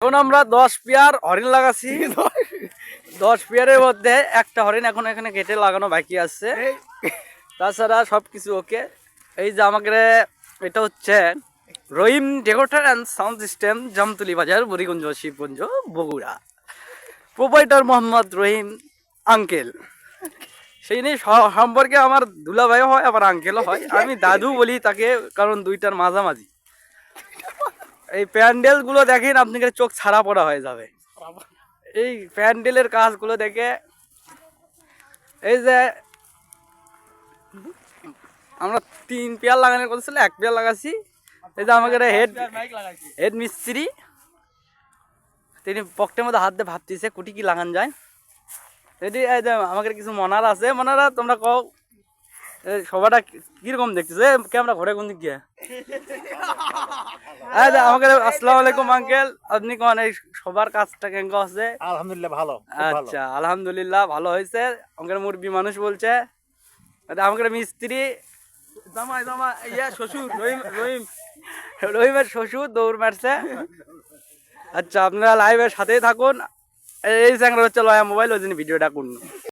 এখন আমরা 10 পেয়ার হরিণ লাগাচ্ছি। 10 পেয়ারের মধ্যে একটা হরিণ এখন এখানে গেটে লাগানো বাকি আছে, তাছাড়া সবকিছু ওকে। এই যে আমাকে এটা হচ্ছে Rahim decorator and sound system, Jamtali Bazar, Buriganj, Shibganj, Bogura. Proprietor Mohammad Rahim uncle. সেই নিয়ে সম্পর্কে আমার দুলাভাইও হয় আবার আঙ্কেলও হয়, আমি দাদু বলি তাকে, কারণ দুইটার মাঝামাঝি। এই প্যান্ডেল গুলো দেখেন আপনাদের চোখ ছাড়া পড়া হয়ে যাবে। এই প্যান্ডেলের কাজগুলো দেখে, এই যে আমরা 3 পেয়ার লাগানোর কথা ছিল, 1 পেয়ার লাগাচ্ছি। এই যে আমাদের হেড মিস্ত্রি, তিনি পকেটের মধ্যে হাত দিয়ে ভাবতেছে কুটি কি লাগান যায়। এটি এই যে আমাদের কিছু মনারা আছে, মনারা তোমরা কও সবাটা কিরকম দেখতেছে, ক্যামেরা ঘরে কোন দিক গিয়ে। আমাদের আসসালামু আলাইকুম আঙ্কেল, আপনি কোন এই সবার কাজটা কেমন আছে? আলহামদুলিল্লাহ ভালো। আচ্ছা, আলহামদুলিল্লাহ ভালো হয়েছে। আমাদের মুরব্বী মানুষ বলছে, আমাদের মিস্ত্রি জামাই জামা ইয়া শ্বশুর রহিমের শ্বশুর দৌড় মারছে। আচ্ছা, আপনারা লাইভের সাথেই থাকুন। এই চ্যাংরা হচ্ছে লয়া মোবাইল, ওই জন্য ভিডিওটা করুন।